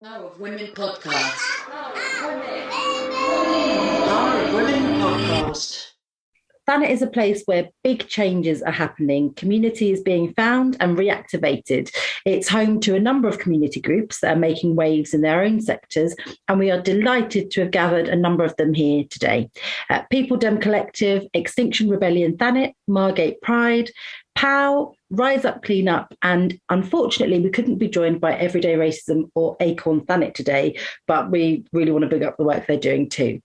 Power of Women podcast. Power of Women podcast. Thanet is a place where big changes are happening. Community is being found and reactivated. It's home to a number of community groups that are making waves in their own sectors, and we are delighted to have gathered a number of them here today. People Dem Collective, Extinction Rebellion Thanet, Margate Pride, POW, Rise Up Clean Up, and unfortunately we couldn't be joined by Everyday Racism or Acorn Thanet today, but we really want to big up the work they're doing too.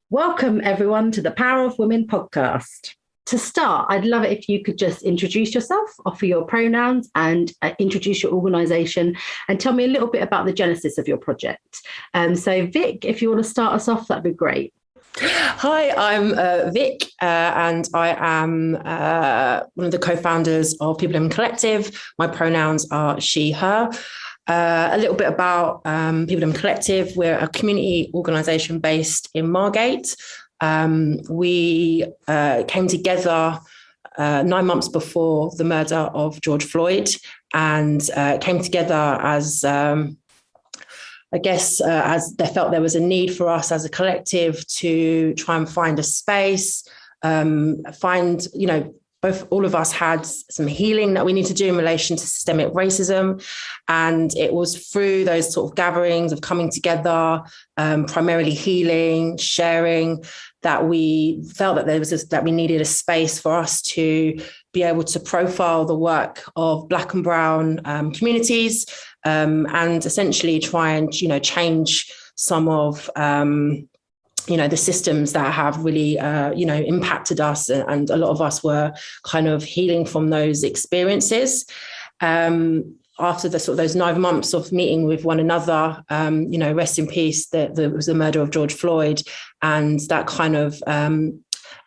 Welcome, everyone, to the Power of Women podcast. To start, I'd love it if you could just introduce yourself, offer your pronouns, and introduce your organisation, and tell me a little bit about the genesis of your project. So, Vic, if you want to start us off, that'd be great. Hi, I'm Vic, and I am one of the co-founders of People Dem Collective. My pronouns are she, her. A little bit about People Dem Collective. We're a community organisation based in Margate. We came together 9 months before the murder of George Floyd, and came together as as they felt there was a need for us as a collective to try and find a space, all of us had some healing that we need to do in relation to systemic racism. And it was through those sort of gatherings of coming together, primarily healing, sharing, that we felt that that we needed a space for us to be able to profile the work of Black and Brown communities, and essentially try and, change some of the systems that have really, impacted us. And a lot of us were kind of healing from those experiences. After those 9 months of meeting with one another, rest in peace, there was the murder of George Floyd. And that kind of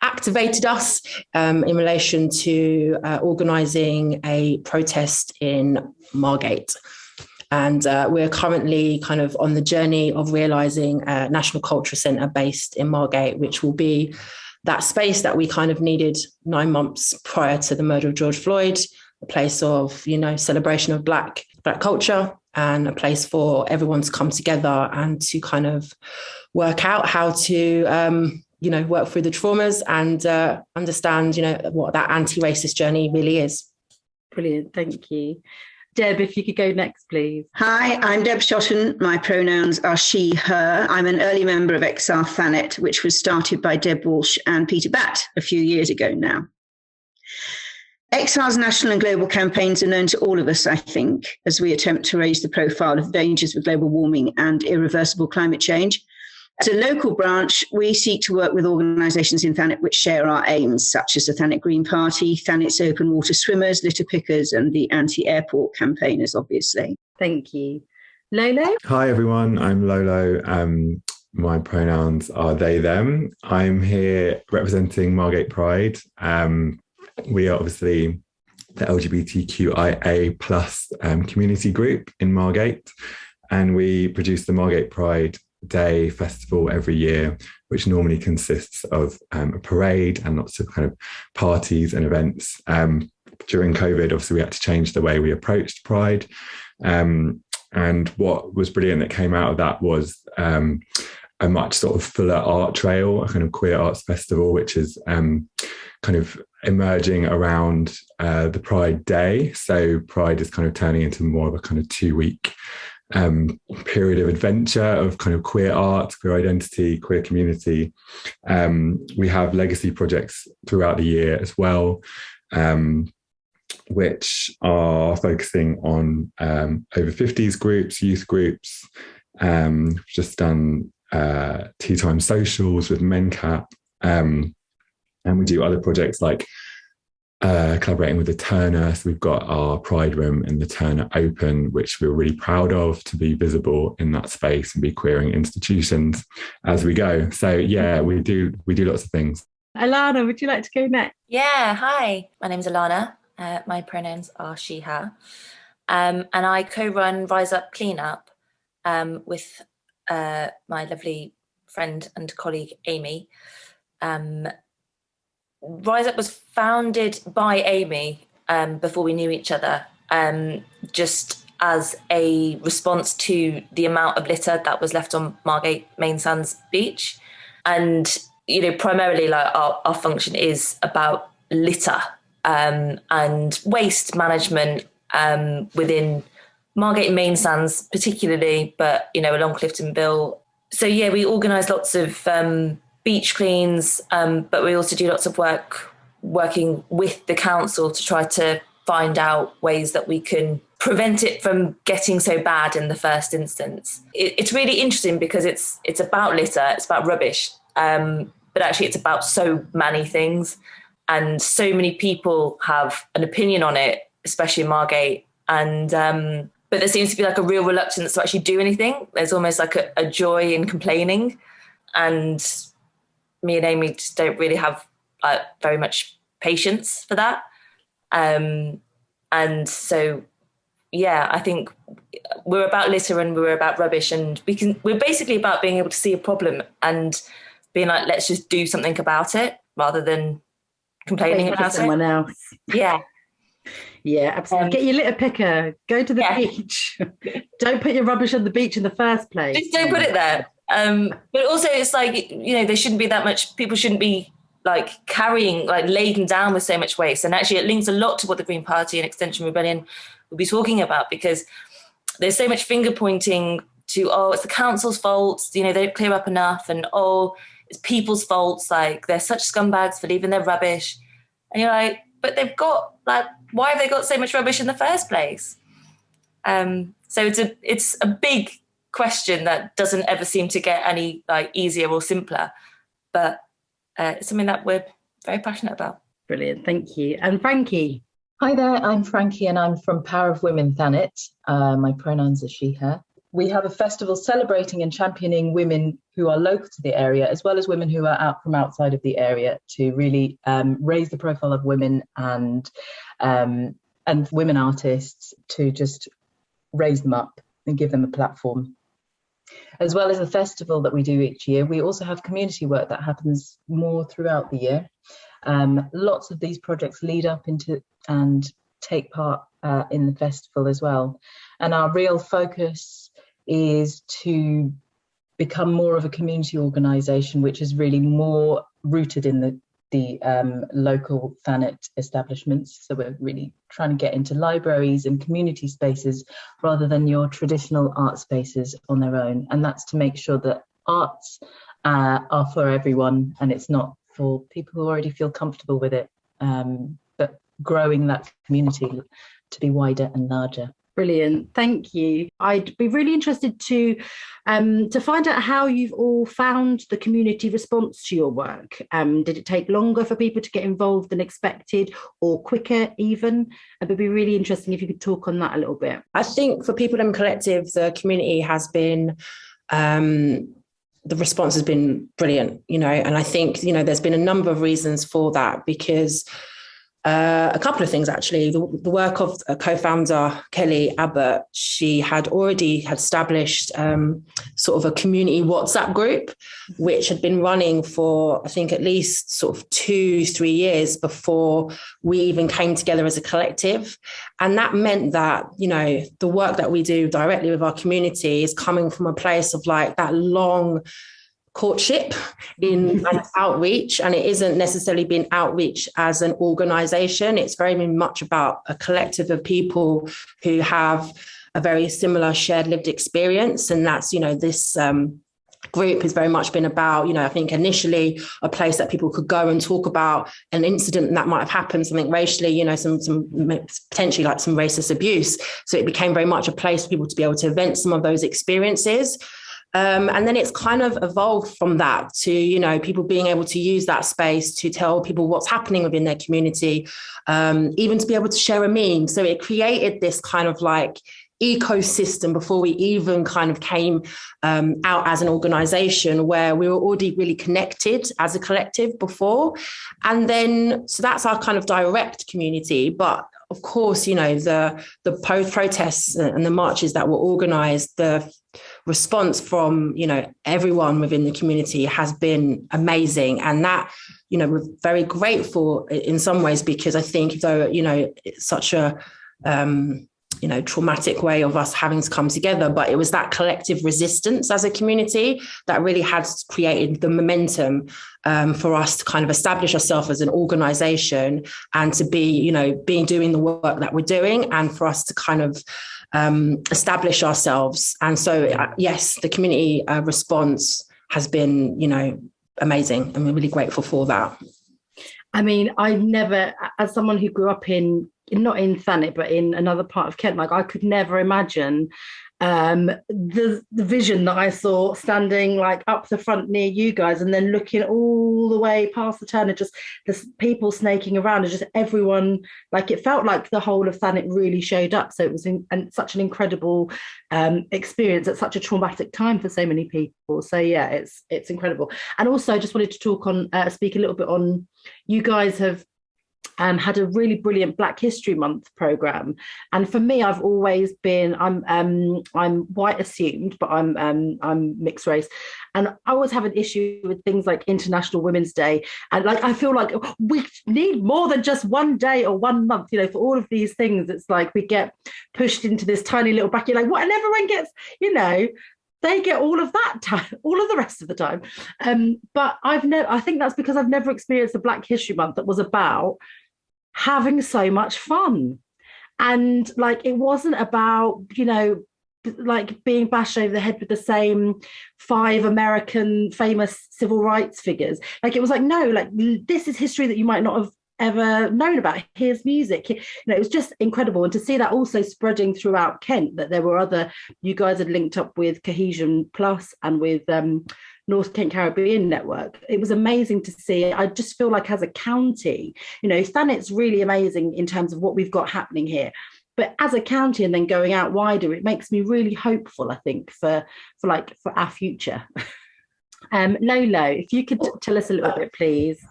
activated us in relation to organising a protest in Margate. And we're currently kind of on the journey of realising a National Culture Centre based in Margate, which will be that space that we kind of needed 9 months prior to the murder of George Floyd, a place of, celebration of Black culture, and a place for everyone to come together and to kind of work out how to, work through the traumas and understand, what that anti-racist journey really is. Brilliant, thank you. Deb, if you could go next, please. Hi, I'm Deb Shotton. My pronouns are she, her. I'm an early member of XR Thanet, which was started by Deb Walsh and Peter Batt a few years ago now. XR's national and global campaigns are known to all of us, I think, as we attempt to raise the profile of dangers of global warming and irreversible climate change. As a local branch, we seek to work with organisations in Thanet which share our aims, such as the Thanet Green Party, Thanet's Open Water Swimmers, Litter Pickers, and the Anti-Airport campaigners, obviously. Thank you. Lolo? Hi, everyone. I'm Lolo. My pronouns are they, them. I'm here representing Margate Pride. We are obviously the LGBTQIA plus community group in Margate, and we produce the Margate Pride Day festival every year, which normally consists of a parade and lots of kind of parties and events. During COVID, obviously, we had to change the way we approached Pride. And what was brilliant that came out of that was a much sort of fuller art trail, a kind of queer arts festival, which is kind of emerging around the Pride Day. So Pride is kind of turning into more of a kind of 2-week period of adventure of kind of queer art, queer identity, queer community. We have legacy projects throughout the year as well, which are focusing on over 50s groups, youth groups. Just done tea time socials with MenCap, and we do other projects like collaborating with the Turner. So we've got our Pride Room in the Turner Open, which we're really proud of, to be visible in that space and be queering institutions as we go. So yeah, we do lots of things. Alana, would you like to go next? Yeah, hi. My name's Alana. My pronouns are she, her. And I co-run Rise Up Clean Up with my lovely friend and colleague, Amy. Rise Up was founded by Amy before we knew each other, just as a response to the amount of litter that was left on Margate Main Sands beach. And, primarily like our function is about litter and waste management within Margate Main Sands particularly, but, along Cliftonville. So, we organise lots of beach cleans, but we also do lots of working with the council to try to find out ways that we can prevent it from getting so bad in the first instance. It's really interesting because it's about litter, it's about rubbish, but actually it's about so many things, and so many people have an opinion on it, especially in Margate, and but there seems to be like a real reluctance to actually do anything. There's almost like a joy in complaining, and me and Amy just don't really have very much patience for that. And so, I think we're about litter and we're about rubbish, and we're basically about being able to see a problem and being like, let's just do something about it rather than complaining about someone else. Yeah. Yeah, absolutely. Get your litter picker, go to the beach. Don't put your rubbish on the beach in the first place. Just don't put it there. But also it's like, there shouldn't be that much, people shouldn't be like carrying, like laden down with so much waste. And actually it links a lot to what the Green Party and Extinction Rebellion will be talking about, because there's so much finger pointing to, it's the council's fault, they don't clear up enough, and it's people's faults, like they're such scumbags for leaving their rubbish. And you're like, but they've got, like, why have they got so much rubbish in the first place? So it's a big question that doesn't ever seem to get any like easier or simpler, but it's something that we're very passionate about. Brilliant, thank you. And Frankie. Hi there, I'm Frankie and I'm from Power of Women Thanet. My pronouns are she, her. We have a festival celebrating and championing women who are local to the area, as well as women who are out from outside of the area, to really raise the profile of women and women artists, to just raise them up and give them a platform. As well as the festival that we do each year, we also have community work that happens more throughout the year. Lots of these projects lead up into and take part in the festival as well. And our real focus is to become more of a community organisation, which is really more rooted in the local Thanet establishments. So we're really trying to get into libraries and community spaces rather than your traditional art spaces on their own. And that's to make sure that arts are for everyone, and it's not for people who already feel comfortable with it, but growing that community to be wider and larger. Brilliant, thank you. I'd be really interested to find out how you've all found the community response to your work. Did it take longer for people to get involved than expected, or quicker even? It would be really interesting if you could talk on that a little bit. I think for People Dem Collective, the community has been, the response has been brilliant, and I think, there's been a number of reasons for that, because a couple of things, actually. The work of a co-founder, Kelly Abbott, she had already established sort of a community WhatsApp group, which had been running for, I think, at least sort of 2-3 years before we even came together as a collective. And that meant that, the work that we do directly with our community is coming from a place of like that long courtship in and outreach, and it isn't necessarily been outreach as an organization. It's very much about a collective of people who have a very similar shared lived experience, and that's this group has very much been about, I think initially a place that people could go and talk about an incident that might have happened, something racially, some potentially like some racist abuse. So it became very much a place for people to be able to vent some of those experiences. And then it's kind of evolved from that to, people being able to use that space to tell people what's happening within their community, even to be able to share a meme. So it created this kind of like ecosystem before we even kind of came out as an organization, where we were already really connected as a collective before. And then, so that's our kind of direct community. But of course, the protests and the marches that were organized, the response from, everyone within the community has been amazing. And that, we're very grateful in some ways, because I think though, it's such a traumatic way of us having to come together. But it was that collective resistance as a community that really had created the momentum for us to kind of establish ourselves as an organisation and to be, doing the work that we're doing, and for us to kind of establish ourselves. And so, yes, the community response has been, amazing, and we're really grateful for that. I mean, I never, as someone who grew up not in Thanet, but in another part of Kent, like I could never imagine the vision that I saw standing like up the front near you guys, and then looking all the way past the turn, and just the people snaking around, and just everyone, like it felt like the whole of Thanet really showed up. So it was such an incredible experience at such a traumatic time for so many people. So yeah, it's incredible. And also I just wanted to speak a little bit on, you guys have had a really brilliant Black History Month programme, and for me, I've always been I'm white assumed, but I'm mixed race, and I always have an issue with things like International Women's Day, and like I feel like we need more than just one day or 1 month, for all of these things. It's like we get pushed into this tiny little bracket, like what, and everyone gets, they get all of that time, all of the rest of the time. But I think that's because I've never experienced a Black History Month that was about having so much fun. And like, it wasn't about, like being bashed over the head with the same 5 American famous civil rights figures. Like, it was like, no, like this is history that you might not have ever known about. Here's music. It was just incredible. And to see that also spreading throughout Kent, that there were you guys had linked up with Cohesion Plus and with North Kent Caribbean Network. It was amazing to see. I just feel like as a county, Thanet's really amazing in terms of what we've got happening here. But as a county, and then going out wider, it makes me really hopeful, I think, for our future. Lolo, if you could tell us a little bit, please.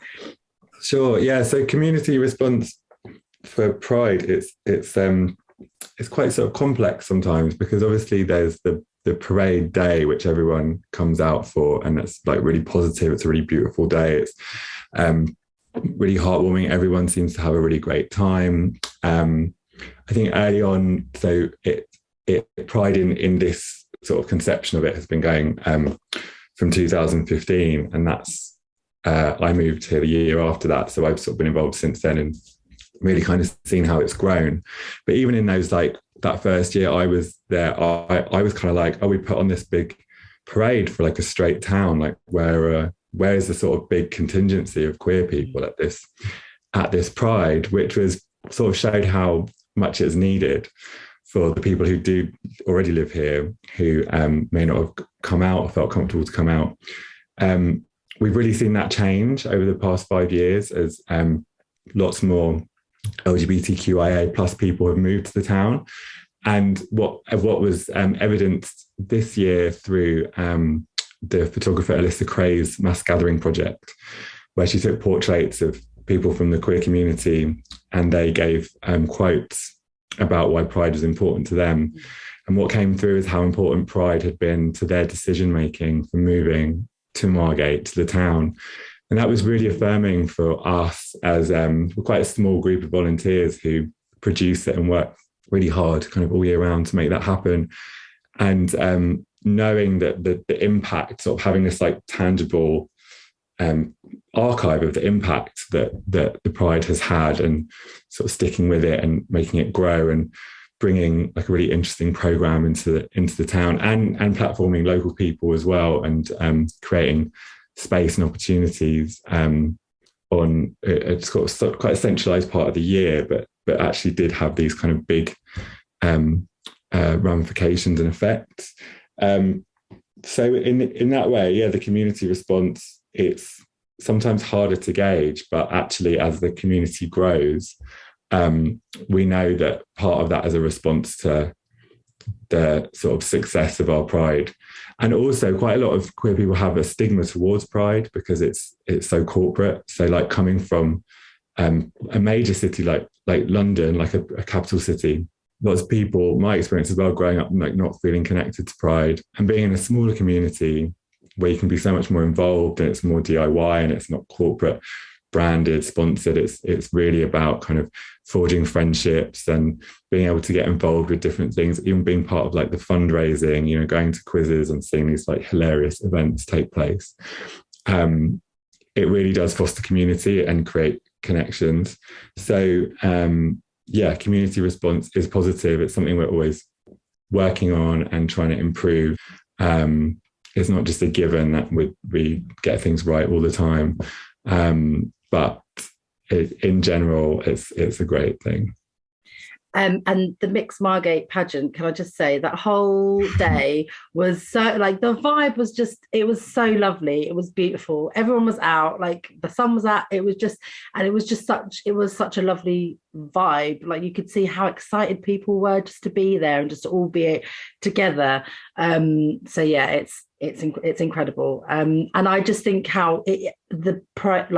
Sure. Yeah. So community response for Pride, it's quite sort of complex sometimes, because obviously there's the parade day, which everyone comes out for, and it's like really positive. It's a really beautiful day. It's really heartwarming. Everyone seems to have a really great time. I think early on, so Pride in this sort of conception of it has been going from 2015, and that's I moved here the year after that, so I've sort of been involved since then and really kind of seen how it's grown. But even in those, like that first year I was there, I was kind of like, we put on this big parade for like a straight town, like where is the sort of big contingency of queer people at this Pride, which was sort of showed how much it's needed for the people who do already live here, who may not have come out or felt comfortable to come out. We've really seen that change over the past 5 years as lots more LGBTQIA plus people have moved to the town. And what was evidenced this year through the photographer Alyssa Cray's mass gathering project, where she took portraits of people from the queer community, and they gave quotes about why Pride was important to them. And what came through is how important Pride had been to their decision-making for moving to Margate, to the town. And that was really affirming for us, as we're quite a small group of volunteers who produce it and work really hard kind of all year round to make that happen. And knowing that the impact, sort of having this like tangible archive of the impact that the Pride has had, and sort of sticking with it and making it grow and bringing like a really interesting program into the town, and platforming local people as well, and creating space and opportunities on it's got quite a centralized part of the year, but actually did have these kind of big ramifications and effects. So in that way, yeah, the community response, it's sometimes harder to gauge, but actually as the community grows, we know that part of that is a response to the sort of success of our Pride. And also quite a lot of queer people have a stigma towards Pride because it's so corporate. So like coming from a major city like London, like a capital city, lots of people, my experience as well, growing up like not feeling connected to Pride, and being in a smaller community where you can be so much more involved and it's more DIY and it's not corporate, branded, sponsored. It's really about kind of forging friendships and being able to get involved with different things, even being part of like the fundraising, you know, going to quizzes and seeing these like hilarious events take place. It really does foster community and create connections. So community response is positive. It's something we're always working on and trying to improve. It's not just a given that we get things right all the time, but in general, it's a great thing. And the Mixed Margate pageant, can I just say that whole day was so, like, the vibe was just, it was so lovely. It was beautiful. Everyone was out, like the sun was out. It was such a lovely vibe. Like, you could see how excited people were just to be there and just to all be together. So yeah, it's incredible. And I just think how the Pride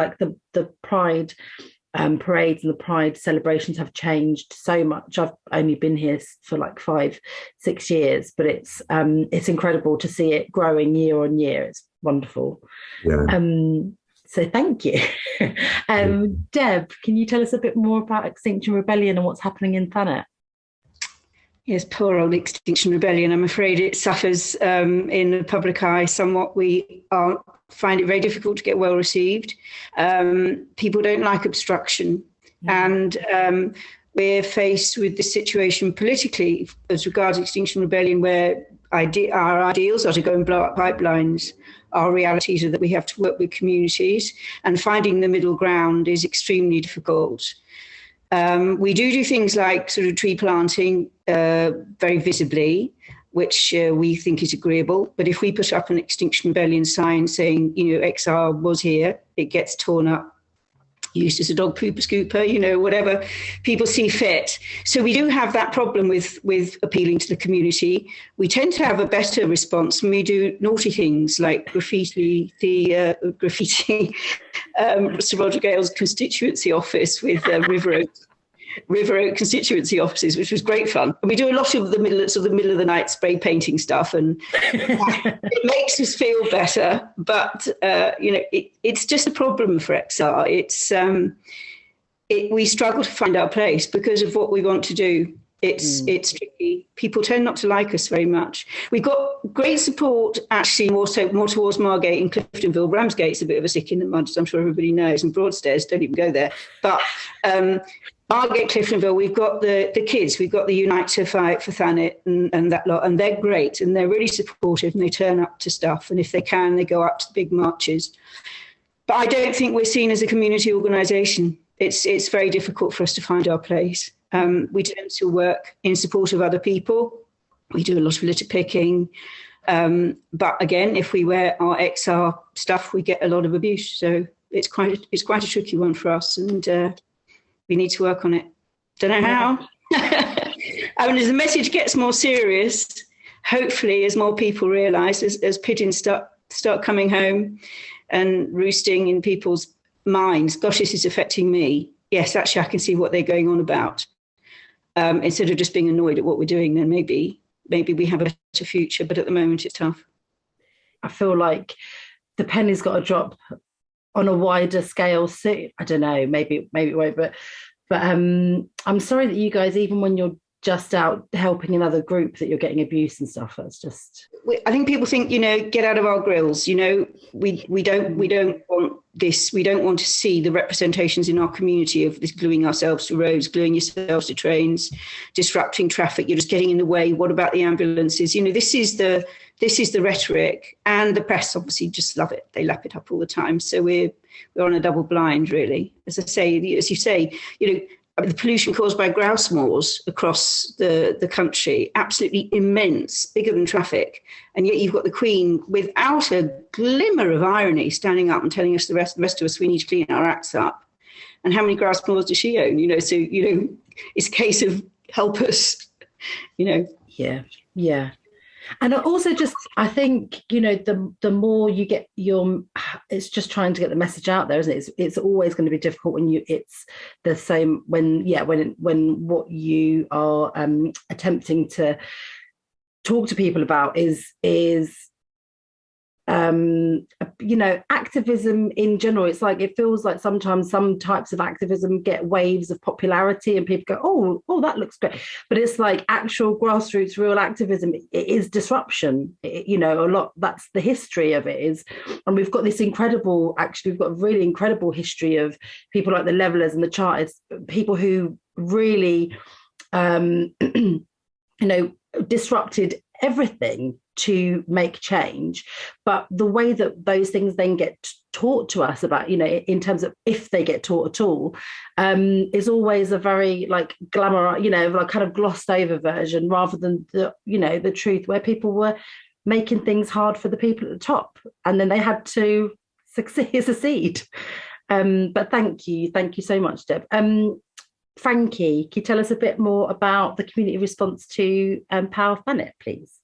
parades and the Pride celebrations have changed so much. I've only been here for like 5-6 years, but it's incredible to see it growing year on year. It's wonderful. Yeah. So thank you. Deb, can you tell us a bit more about Extinction Rebellion and what's happening in Thanet? Yes, poor old Extinction Rebellion. I'm afraid it suffers in the public eye somewhat. We find it very difficult to get well received. People don't like obstruction. And we're faced with this situation politically as regards Extinction Rebellion, where our ideals are to go and blow up pipelines. Our realities are that we have to work with communities, and finding the middle ground is extremely difficult. We do things like sort of tree planting very visibly, which we think is agreeable. But if we put up an Extinction Rebellion sign saying, you know, XR was here, it gets torn up, used as a dog pooper scooper, you know, whatever people see fit. So we do have that problem with appealing to the community. We tend to have a better response when we do naughty things like graffiti Sir Roger Gale's constituency office with River Oak constituency offices, which was great fun. And we do a lot of the middle of the night spray painting stuff, and it makes us feel better. But it's just a problem for XR. We struggle to find our place because of what we want to do. It's tricky. People tend not to like us very much. We've got great support, actually, more towards Margate and Cliftonville. Ramsgate's a bit of a stick in the mud, as I'm sure everybody knows, and Broadstairs, don't even go there. But Margate, Cliftonville, we've got the kids, we've got the Unite to Fight for Thanet and that lot, and they're great, and they're really supportive, and they turn up to stuff, and if they can, they go up to the big marches. But I don't think we're seen as a community organisation. It's very difficult for us to find our place. We tend to work in support of other people. We do a lot of litter picking. But again, if we wear our XR stuff, we get a lot of abuse. So it's quite a tricky one for us, and we need to work on it. Don't know how. I mean, as the message gets more serious, hopefully, as more people realise, as pigeons start coming home and roosting in people's minds, gosh, this is affecting me. Yes, actually, I can see what they're going on about. Instead of just being annoyed at what we're doing, then maybe we have a better future. But at the moment, it's tough. I feel like the penny's got to drop on a wider scale soon. I don't know, maybe it won't, but I'm sorry that you guys, even when you're just out helping another group, that you're getting abuse and stuff. That's just, I think people think, get out of our grills. We don't want this. We don't want to see the representations in our community of this gluing ourselves to roads, gluing yourselves to trains, disrupting traffic. You're just getting in the way. What about the ambulances? This is the rhetoric, and the press obviously just love it. They lap it up all the time. So we're on a double blind, really. As you say, the pollution caused by grouse moors across the country, absolutely immense, bigger than traffic. And yet you've got the Queen, without a glimmer of irony, standing up and telling us the rest of us we need to clean our acts up. And how many grouse moors does she own? So it's a case of help us. Yeah. And also just, I think, the more you get it's just trying to get the message out there, isn't it? It's always going to be difficult when it's the same, when what you are attempting to talk to people about is activism in general, it's like, it feels like sometimes some types of activism get waves of popularity and people go, oh, that looks great. But it's like actual grassroots, real activism, it is disruption. A lot, that's the history of it is. And we've got this incredible, we've got a really incredible history of people like the Levelers and the Chartists, people who really, disrupted everything to make change. But the way that those things then get taught to us about, in terms of if they get taught at all, is always a very like glamour, like kind of glossed over version, rather than the truth, where people were making things hard for the people at the top, and then they had to succeed. But thank you so much, Deb. Frankie, can you tell us a bit more about the community response to Power Thanet, please?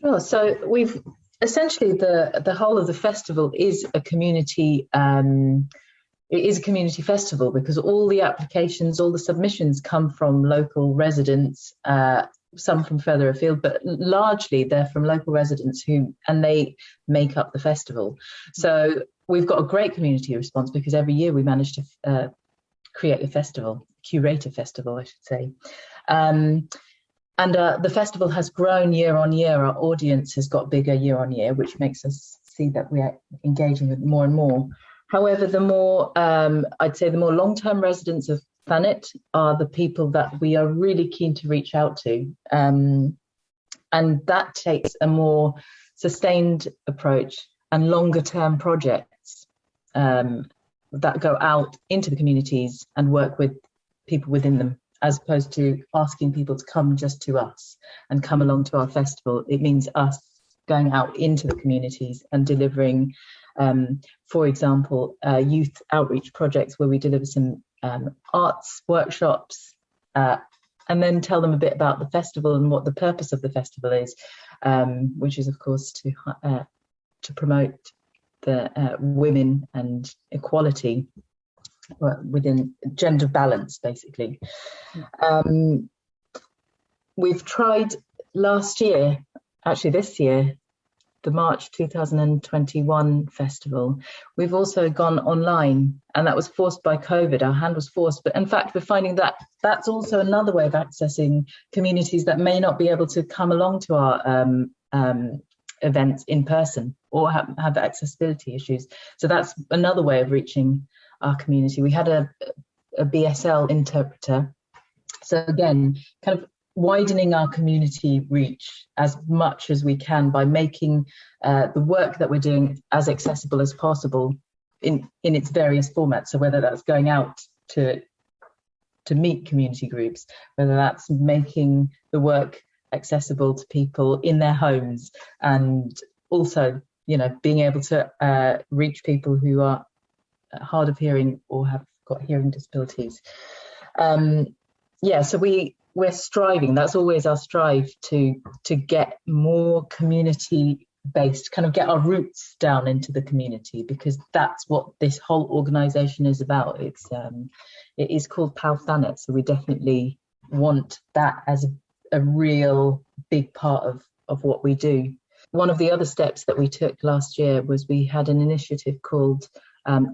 Sure. So we've essentially the whole of the festival is a community. It is a community festival because all the applications, all the submissions come from local residents. Some from further afield, but largely they're from local residents and they make up the festival. So we've got a great community response because every year we manage to curate a festival, I should say. And the festival has grown year on year. Our audience has got bigger year on year, which makes us see that we are engaging with more and more. However, the more, I'd say the more long-term residents of Thanet are the people that we are really keen to reach out to. And that takes a more sustained approach and longer-term projects that go out into the communities and work with people within them, as opposed to asking people to come just to us and come along to our festival. It means us going out into the communities and delivering, for example, youth outreach projects where we deliver some arts workshops and then tell them a bit about the festival and what the purpose of the festival is, which is, of course, to promote the women and equality within gender balance, basically. We've tried last year, actually this year, the March 2021 festival. We've also gone online, and that was forced by COVID. Our hand was forced, but in fact, we're finding that that's also another way of accessing communities that may not be able to come along to our events in person or have accessibility issues. So that's another way of reaching our community. We had a BSL interpreter. So again, kind of widening our community reach as much as we can by making the work that we're doing as accessible as possible in its various formats. So whether that's going out to meet community groups, whether that's making the work accessible to people in their homes, and also, being able to reach people who are hard of hearing or have got hearing disabilities. So we're striving, that's always our strive, to get more community based, kind of get our roots down into the community, because that's what this whole organisation is about. It is called Power Thanet, so we definitely want that as a real big part of what we do. One of the other steps that we took last year was we had an initiative called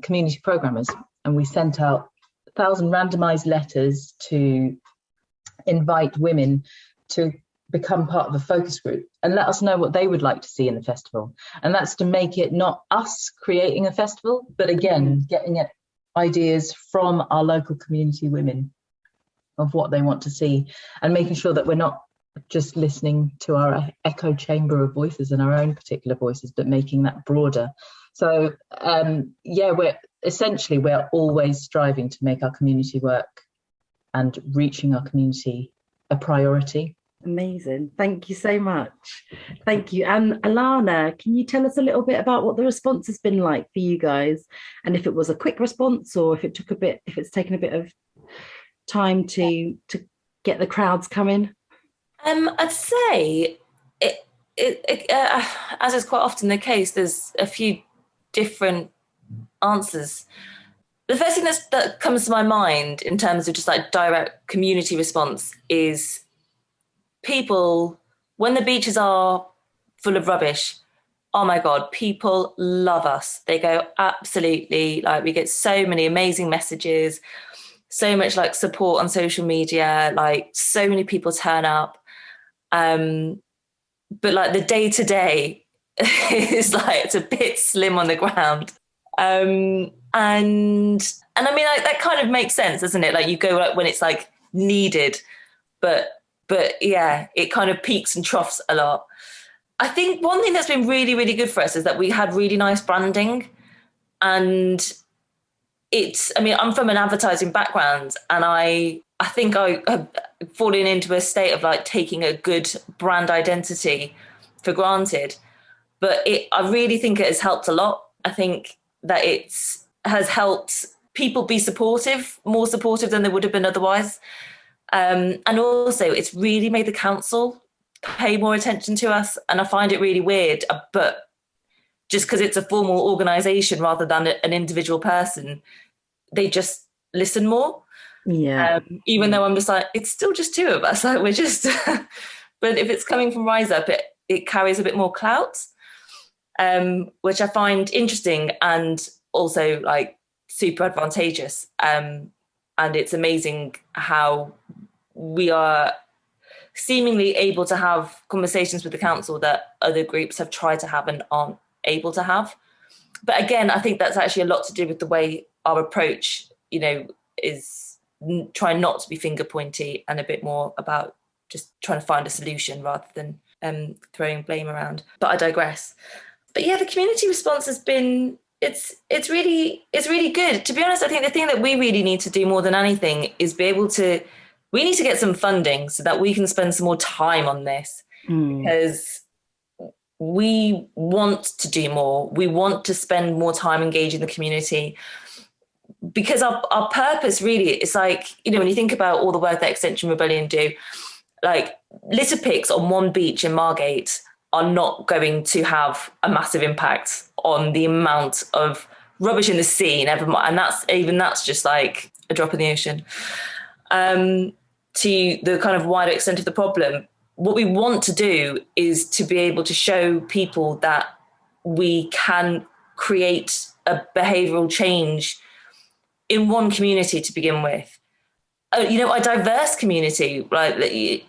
Community Programmers, and we sent out 1,000 randomised letters to invite women to become part of a focus group and let us know what they would like to see in the festival. And that's to make it not us creating a festival, but again, getting ideas from our local community women of what they want to see, and making sure that we're not just listening to our echo chamber of voices and our own particular voices, but making that broader. So we're always striving to make our community work and reaching our community a priority. Amazing. Thank you so much. Thank you. And Alana, can you tell us a little bit about what the response has been like for you guys, and if it was a quick response or if it's taken a bit of time to get the crowds coming? I'd say as is quite often the case, there's a few different answers. The first thing that comes to my mind in terms of just like direct community response is people, when the beaches are full of rubbish, oh my God, people love us. They go, absolutely. Like, we get so many amazing messages, so much like support on social media, like so many people turn up. But like the day to day is like, it's a bit slim on the ground. And I mean, like, that kind of makes sense, doesn't it? Like, you go like when it's like needed, but yeah, it kind of peaks and troughs a lot. I think one thing that's been really, really good for us is that we had really nice branding. And I'm from an advertising background, and I think I have fallen into a state of like taking a good brand identity for granted. But I really think it has helped a lot. I think that it has helped people be more supportive than they would have been otherwise. And also, it's really made the council pay more attention to us. And I find it really weird, but just because it's a formal organisation rather than an individual person, they just listen more. Yeah. Even though I'm just like, it's still just two of us. Like, we're just, but if it's coming from Rise Up, it carries a bit more clout, which I find interesting and also like super advantageous. And it's amazing how we are seemingly able to have conversations with the council that other groups have tried to have and aren't able to have. But again, I think that's actually a lot to do with the way our approach, is trying not to be finger pointy and a bit more about just trying to find a solution rather than throwing blame around. But I digress. But yeah, the community response has been, it's really good. To be honest, I think the thing that we really need to do more than anything is we need to get some funding so that we can spend some more time on this, because we want to do more. We want to spend more time engaging the community, because our purpose really is like, when you think about all the work that Extinction Rebellion do, like litter picks on one beach in Margate are not going to have a massive impact on the amount of rubbish in the sea, and that's just like a drop in the ocean. To the kind of wider extent of the problem, what we want to do is to be able to show people that we can create a behavioural change in one community to begin with. A diverse community, like,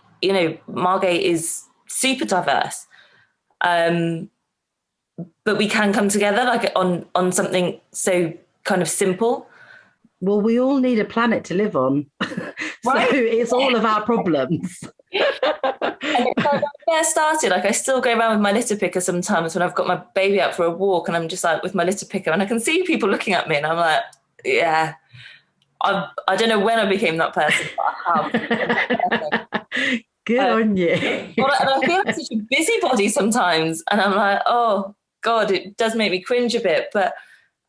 Margate is super diverse. But we can come together like on something so kind of simple. Well, we all need a planet to live on. So right? It's all of our problems. And when I first started, like, I still go around with my litter picker sometimes when I've got my baby out for a walk, and I'm just like with my litter picker, and I can see people looking at me, and I'm like, yeah, I don't know when I became that person, but I have. Good on you. Well, and I feel like such a busybody sometimes, and I'm like, oh God, it does make me cringe a bit, but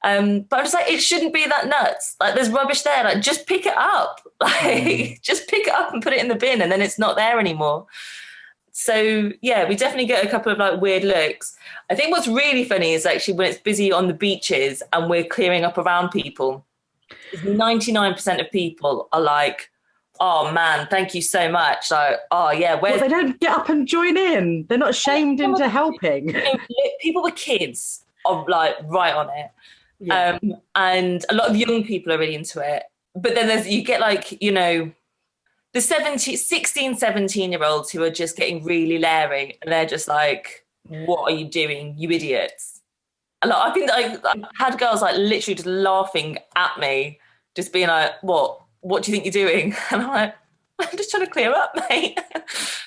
I'm just like, it shouldn't be that nuts. Like, there's rubbish there. Like, just pick it up. Like, just pick it up and put it in the bin, and then it's not there anymore. So yeah, we definitely get a couple of like weird looks. I think what's really funny is actually when it's busy on the beaches and we're clearing up around people, is 99% of people are like, oh man, thank you so much. Like, oh yeah, well, they don't get up and join in. They're not shamed into helping. People with kids are like right on it. Yeah. And a lot of young people are really into it. But then you get like, the 16, 17-year-olds who are just getting really leery, and they're just like, what are you doing, you idiots? And like, I've had girls like literally just laughing at me, just being like, what do you think you're doing? And I'm like, I'm just trying to clear up, mate.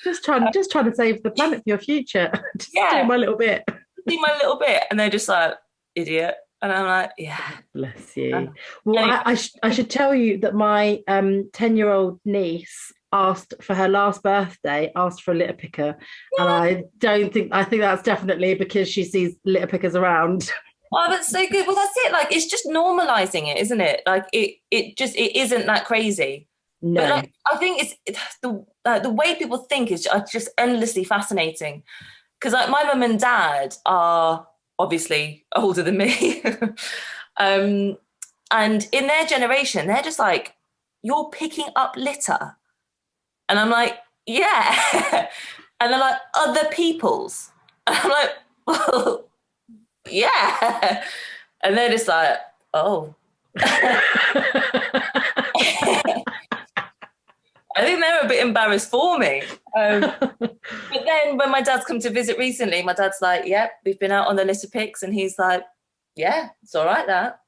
Just trying to save the planet for your future. Just do my little bit. And they're just like, idiot. And I'm like, yeah. Bless you. Well, I should tell you that my 10-year-old niece asked for her last birthday, asked for a litter picker. Yeah. And I think that's definitely because she sees litter pickers around. Oh, that's so good. Well, that's it. Like, it's just normalizing it, isn't it? Like, it isn't that crazy. No. But like, I think it's the way people think is just endlessly fascinating. Because like my mum and dad are obviously older than me. And in their generation, they're just like, you're picking up litter. And I'm like, yeah. And they're like, other people's. And I'm like, well, Yeah. And they're just like, oh. I think they were a bit embarrassed for me. But then when my dad's come to visit recently, my dad's like, yep, we've been out on the litter picks. And he's like, yeah, it's all right, that.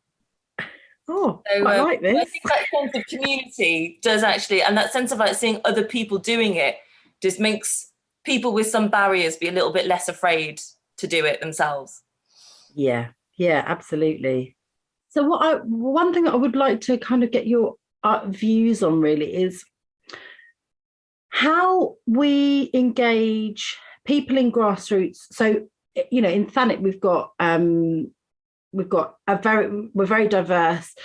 Oh, so, I like this. I think that sense of community does actually, and that sense of like seeing other people doing it just makes people with some barriers be a little bit less afraid to do it themselves. Yeah, absolutely. So one thing I would like to kind of get your views on really is how we engage people in grassroots. So, you know, in Thanet, we're very diverse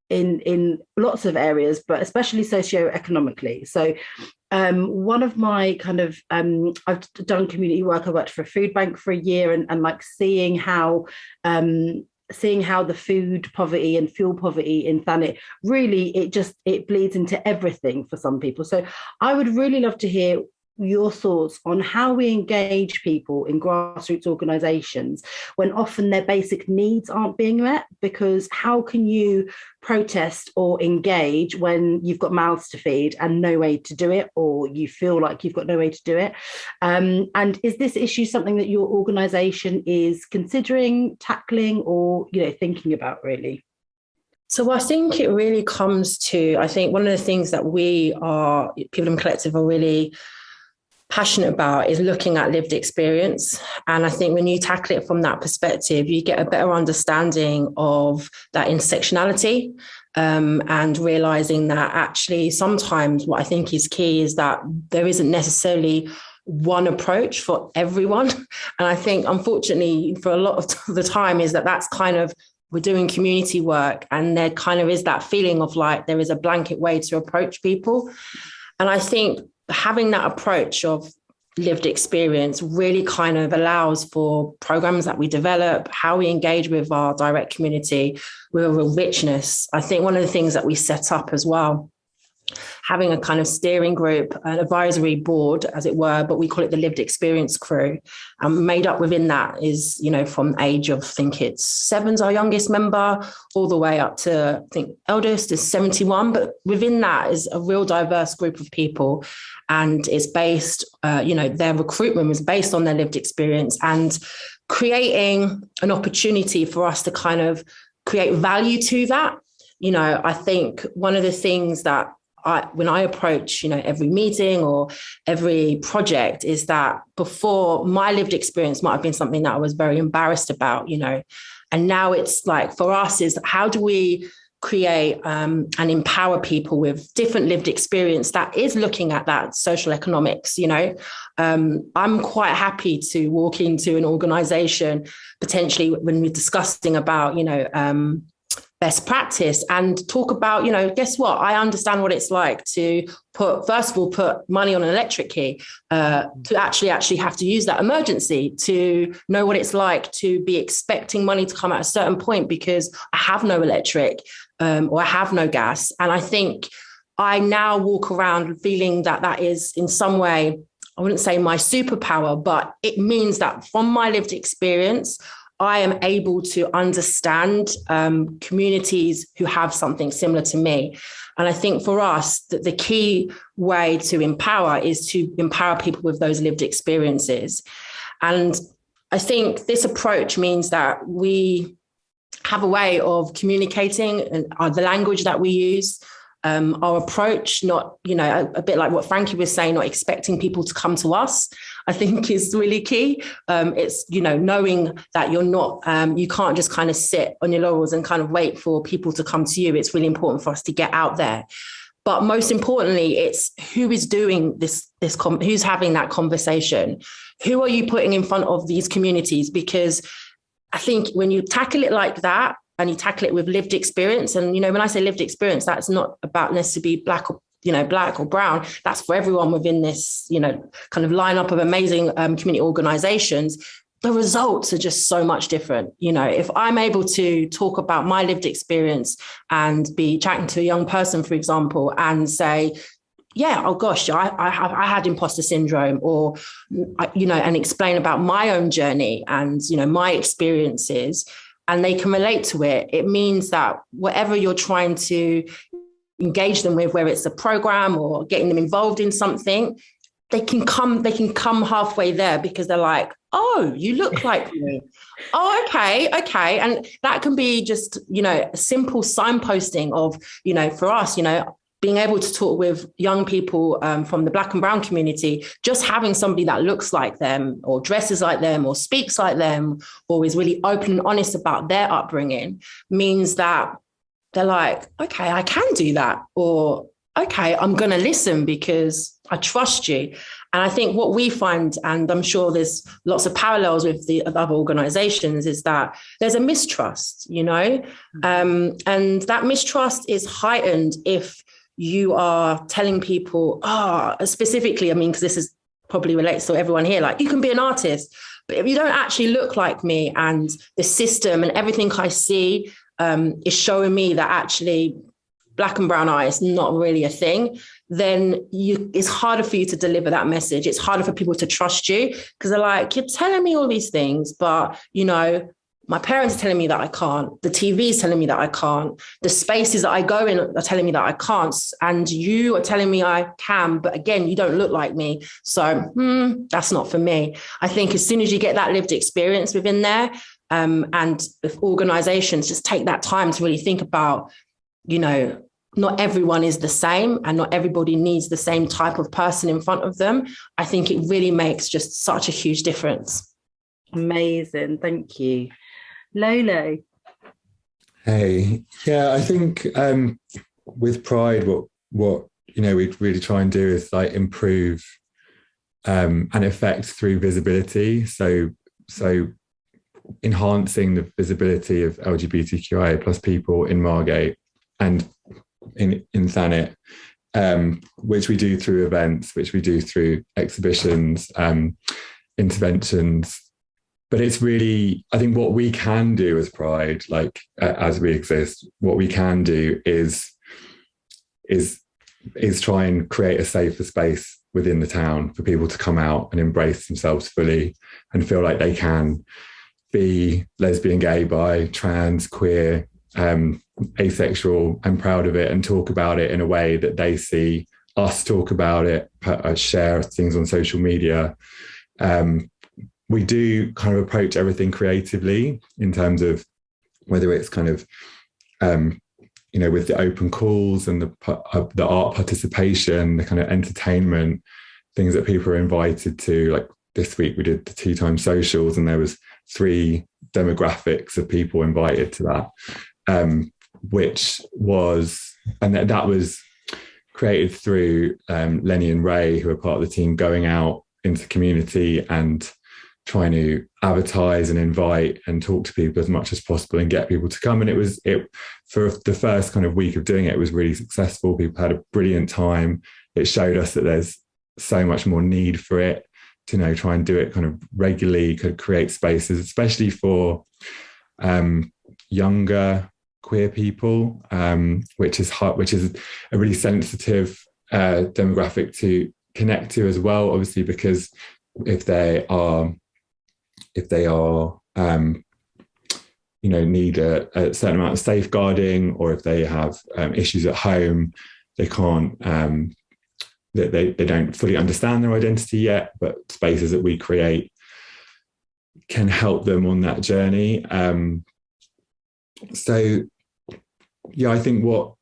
in lots of areas, but especially socioeconomically. So one of my kind of I've done community work. I worked for a food bank for a year, and like seeing how the food poverty and fuel poverty in Thanet, really it bleeds into everything for some people. So I would really love to hear your thoughts on how we engage people in grassroots organisations when often their basic needs aren't being met, because how can you protest or engage when you've got mouths to feed and no way to do it, or you feel like you've got no way to do it? And is this issue something that your organisation is considering tackling or, you know, thinking about really? So I think it really comes to, I think one of the things that People Dem Collective are really passionate about is looking at lived experience. And I think when you tackle it from that perspective, you get a better understanding of that intersectionality, and realizing that actually sometimes what I think is key is that there isn't necessarily one approach for everyone. And I think, unfortunately, for a lot of the time is that's kind of, we're doing community work and there kind of is that feeling of like there is a blanket way to approach people. And I think having that approach of lived experience really kind of allows for programs that we develop, how we engage with our direct community with a real richness. I think one of the things that we set up as well, having a kind of steering group, an advisory board, as it were, but we call it the lived experience crew. Made up within that is, you know, from age of, I think it's 7's our youngest member, all the way up to, I think, eldest is 71. But within that is a real diverse group of people. And it's based, their recruitment was based on their lived experience and creating an opportunity for us to kind of create value to that. You know, I think one of the things that when I approach, you know, every meeting or every project is that before, my lived experience might have been something that I was very embarrassed about, you know, and now it's like for us is how do we create and empower people with different lived experience that is looking at that social economics, you know. I'm quite happy to walk into an organization potentially when we're discussing about, you know, best practice and talk about, you know, guess what? I understand what it's like to put money on an electric key, to actually have to use that emergency, to know what it's like to be expecting money to come at a certain point because I have no electric or I have no gas. And I think I now walk around feeling that is in some way, I wouldn't say my superpower, but it means that from my lived experience, I am able to understand communities who have something similar to me. And I think for us, that the key way to empower is to empower people with those lived experiences. And I think this approach means that we have a way of communicating and the language that we use, our approach, not, you know, a bit like what Frankie was saying, not expecting people to come to us, I think is really key. It's, you know, knowing that you're not, you can't just kind of sit on your laurels and kind of wait for people to come to you. It's really important for us to get out there. But most importantly, it's who is doing this who's having that conversation? Who are you putting in front of these communities? Because I think when you tackle it like that, and you tackle it with lived experience. And, you know, when I say lived experience, that's not about necessarily black or brown. That's for everyone within this, you know, kind of lineup of amazing community organizations. The results are just so much different. You know, if I'm able to talk about my lived experience and be chatting to a young person, for example, and say, yeah, oh gosh, I had imposter syndrome, or, and explain about my own journey and, my experiences, and they can relate to it. It means that whatever you're trying to engage them with, whether it's a program or getting them involved in something, they can come halfway there, because they're like, oh, you look like me. Oh, okay. And that can be just, a simple signposting of, for us, being able to talk with young people from the Black and brown community, just having somebody that looks like them or dresses like them or speaks like them or is really open and honest about their upbringing means that they're like, okay, I can do that. Or, okay, I'm going to listen because I trust you. And I think what we find, and I'm sure there's lots of parallels with the other organizations, is that there's a mistrust, and that mistrust is heightened if you are telling people, specifically, because this is probably relates to everyone here, like, you can be an artist, but if you don't actually look like me and the system and everything I see is showing me that actually Black and brown eye is not really a thing, then it's harder for you to deliver that message. It's harder for people to trust you, because they're like, you're telling me all these things, but, my parents are telling me that I can't. The TV is telling me that I can't. The spaces that I go in are telling me that I can't. And you are telling me I can, but again, you don't look like me. So that's not for me. I think as soon as you get that lived experience within there, and if organizations just take that time to really think about, not everyone is the same and not everybody needs the same type of person in front of them, I think it really makes just such a huge difference. Amazing. Thank you. Lolo. Hey, yeah, I think with Pride, what we really try and do is like improve and affect through visibility. So enhancing the visibility of LGBTQIA plus people in Margate and in Thanet, which we do through events, which we do through exhibitions, interventions. But it's really, I think what we can do as Pride, like as we exist, what we can do is try and create a safer space within the town for people to come out and embrace themselves fully and feel like they can be lesbian, gay, bi, trans, queer, asexual, and proud of it, and talk about it in a way that they see us talk about it, share things on social media. We do kind of approach everything creatively in terms of whether it's kind of, with the open calls and the art participation, the kind of entertainment, things that people are invited to. Like this week we did the tea time socials and there was 3 demographics of people invited to that, which was, and that was created through Lenny and Ray, who are part of the team, going out into community and trying to advertise and invite and talk to people as much as possible and get people to come. And it for the first kind of week of doing it was really successful. People had a brilliant time. It showed us that there's so much more need for it to try and do it kind of regularly, could create spaces, especially for younger queer people, which is a really sensitive demographic to connect to as well, obviously, because if they are need a certain amount of safeguarding, or if they have issues at home, they can't they don't fully understand their identity yet, but spaces that we create can help them on that journey. So yeah, I think what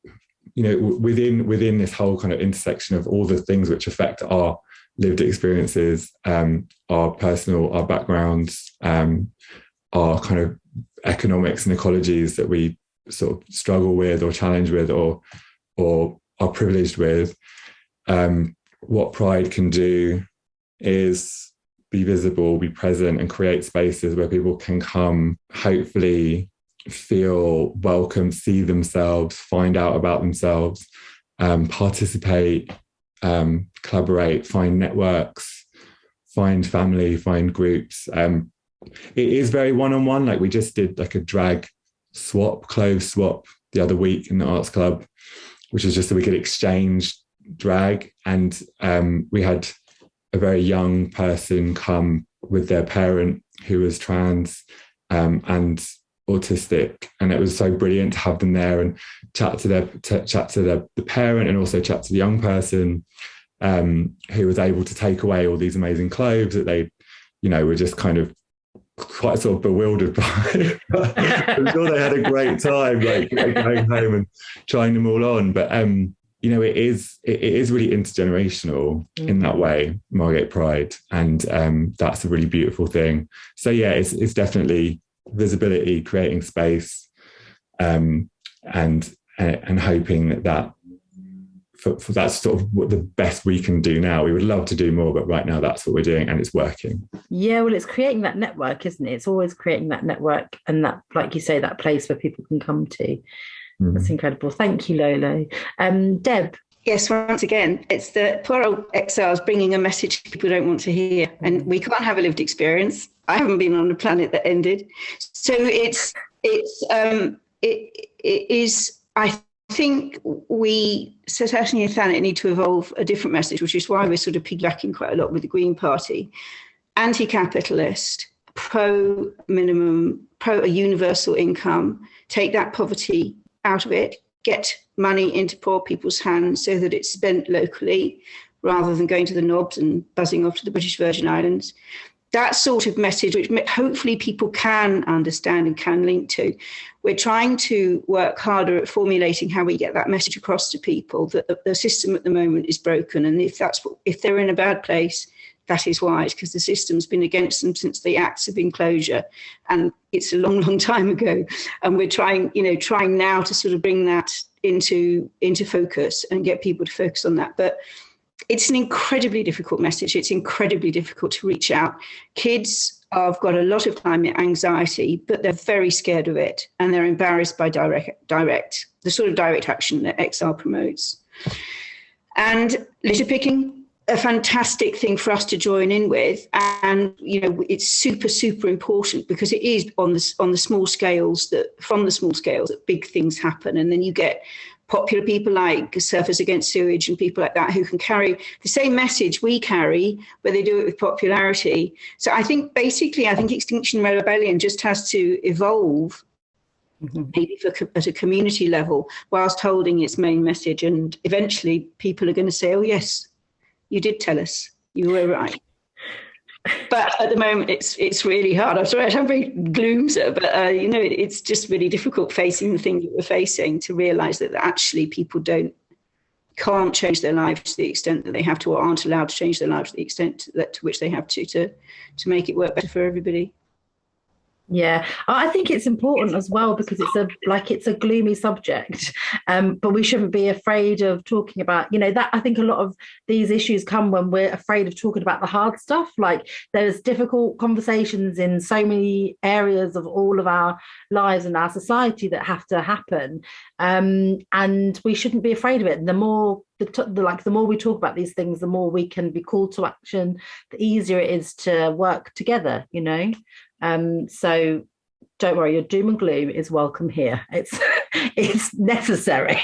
within this whole kind of intersection of all the things which affect our lived experiences, our backgrounds, our kind of economics and ecologies that we sort of struggle with or challenge with or are privileged with, what Pride can do is be visible, be present, and create spaces where people can come, hopefully feel welcome, see themselves, find out about themselves, participate, collaborate, find networks, find family, find groups. It is very one-on-one. Like we just did like a drag clothes swap the other week in the Arts Club, which is just so we could exchange drag, and we had a very young person come with their parent who was trans and autistic, and it was so brilliant to have them there and chat to the parent, and also chat to the young person who was able to take away all these amazing clothes that they, were just kind of quite sort of bewildered by. I'm sure they had a great time, like going home and trying them all on. But it is really intergenerational in that way, Margate Pride, and that's a really beautiful thing. So yeah, it's definitely visibility, creating space, and hoping that for that's sort of what the best we can do now. We would love to do more, but right now that's what we're doing, and it's working. Yeah, well, it's creating that network, isn't it? It's always creating that network, and that, like you say, that place where people can come to. That's incredible. Thank you, Lolo. Deb. Yes, once again, it's the poor old XRs bringing a message people don't want to hear, and we can't have a lived experience. I haven't been on a planet that ended, so it is. I think we certainly in Thanet need to evolve a different message, which is why we're sort of piggybacking quite a lot with the Green Party, anti-capitalist, pro-minimum, pro a universal income, take that poverty out of it, get money into poor people's hands so that it's spent locally rather than going to the knobs and buzzing off to the British Virgin Islands. That sort of message, which hopefully people can understand and can link to. We're trying to work harder at formulating how we get that message across to people, that the system at the moment is broken. And if they're in a bad place, that is why. It's because the system's been against them since the Acts of Enclosure. And it's a long, long time ago. And we're trying now to sort of bring that into focus and get people to focus on that. But it's an incredibly difficult message. It's incredibly difficult to reach out. Kids have got a lot of climate anxiety, but they're very scared of it. And they're embarrassed by the sort of direct action that XR promotes. And litter picking, a fantastic thing for us to join in with. And, it's super, super important because it is on the small scales that big things happen. And then you get popular people like Surfers Against Sewage and people like that who can carry the same message we carry, but they do it with popularity. So I think Extinction Rebellion just has to evolve, maybe at a community level, whilst holding its main message. And eventually people are going to say, oh, yes, you did tell us, you were right. But at the moment, it's really hard. I'm sorry, I'm very gloomsome, but it's just really difficult facing the thing that we're facing, to realise that actually people can't change their lives to the extent that they have to, or aren't allowed to change their lives to the extent to which they have to make it work better for everybody. Yeah, I think it's important as well because it's a gloomy subject, but we shouldn't be afraid of talking about, that. I think a lot of these issues come when we're afraid of talking about the hard stuff. Like there's difficult conversations in so many areas of all of our lives and our society that have to happen, and we shouldn't be afraid of it. And the more we talk about these things, the more we can be called to action, the easier it is to work together, so don't worry, your doom and gloom is welcome here. It's necessary.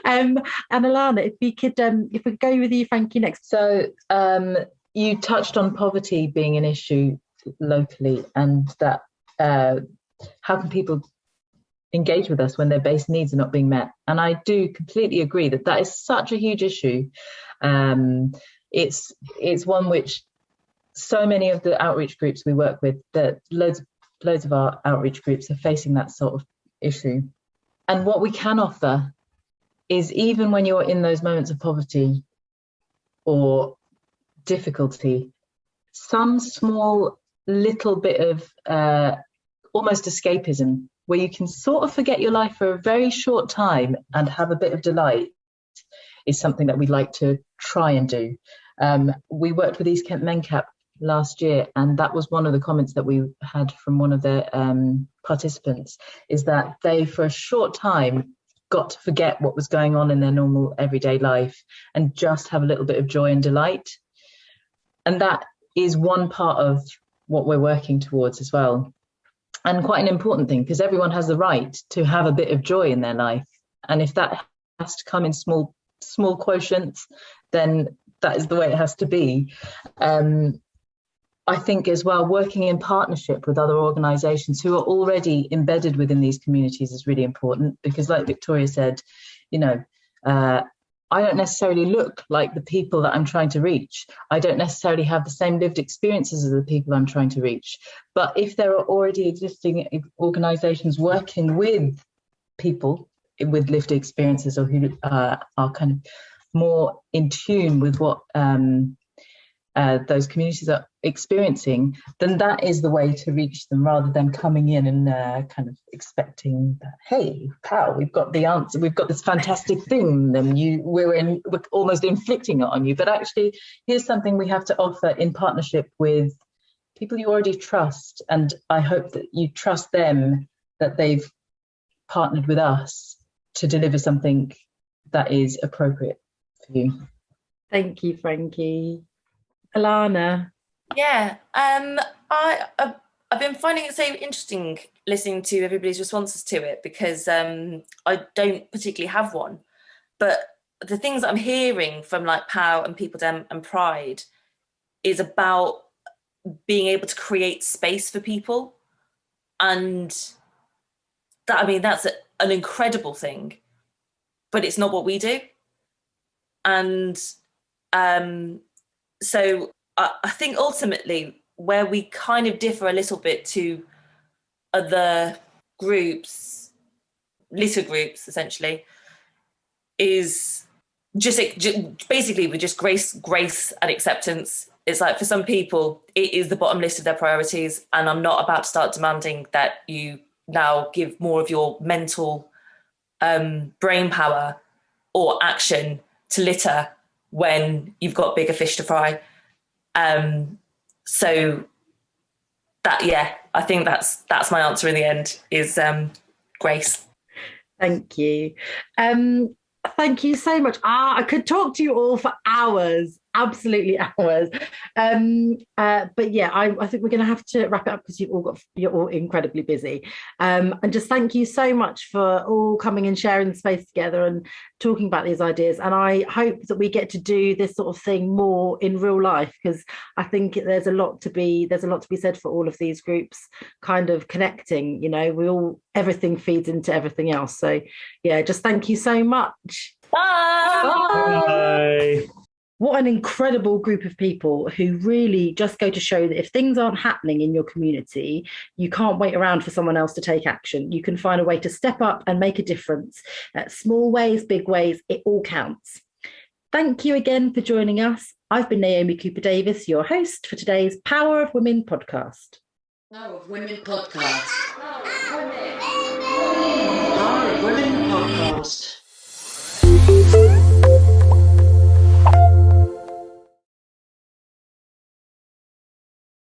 And Alana, if we could go with you, Frankie, next. So you touched on poverty being an issue locally, and that how can people engage with us when their base needs are not being met? And I do completely agree that is such a huge issue. It's one which so many of the outreach groups we work with, that loads of our outreach groups are facing that sort of issue. And what we can offer is, even when you're in those moments of poverty or difficulty, some small little bit of almost escapism, where you can sort of forget your life for a very short time and have a bit of delight, is something that we'd like to try and do. We worked with East Kent MenCap last year, and that was one of the comments that we had from one of their participants, is that they for a short time got to forget what was going on in their normal everyday life and just have a little bit of joy and delight. And that is one part of what we're working towards as well, and quite an important thing, because everyone has the right to have a bit of joy in their life. And if that has to come in small small quotients, then that is the way it has to be. I think as well, working in partnership with other organisations who are already embedded within these communities is really important, because like Victoria said, I don't necessarily look like the people that I'm trying to reach. I don't necessarily have the same lived experiences as the people I'm trying to reach. But if there are already existing organisations working with people with lived experiences, or who are kind of more in tune with what those communities are experiencing, then that is the way to reach them, rather than coming in and kind of expecting that, hey, pal, we've got the answer, we've got this fantastic thing, then we're almost inflicting it on you. But actually, here's something we have to offer in partnership with people you already trust, and I hope that you trust them, that they've partnered with us to deliver something that is appropriate for you. Thank you, Frankie. Alana. Yeah, I've been finding it so interesting listening to everybody's responses to it, because I don't particularly have one, but the things that I'm hearing from like POW and People Dem and Pride is about being able to create space for people, and that, I mean, that's an incredible thing, but it's not what we do. And so I think ultimately where we kind of differ a little bit to other groups, litter groups essentially, is just basically with just grace and acceptance. It's like, for some people, it is the bottom list of their priorities, and I'm not about to start demanding that you now give more of your mental brain power or action to litter when you've got bigger fish to fry. So that, yeah, I think that's my answer in the end, is grace. Thank you. Thank you so much. I could talk to you all for hours, absolutely hours. But yeah, I think we're going to have to wrap it up, because you're all incredibly busy. And just thank you so much for all coming and sharing the space together and talking about these ideas. And I hope that we get to do this sort of thing more in real life, because I think there's a lot to be said for all of these groups kind of connecting. Everything feeds into everything else. So yeah, just thank you so much. Bye. Bye. What an incredible group of people who really just go to show that if things aren't happening in your community, you can't wait around for someone else to take action. You can find a way to step up and make a difference. Small ways, big ways, it all counts. Thank you again for joining us. I've been Naomi Cooper-Davis, your host for today's Power of Women podcast. Power of Women podcast. Power of Women podcast.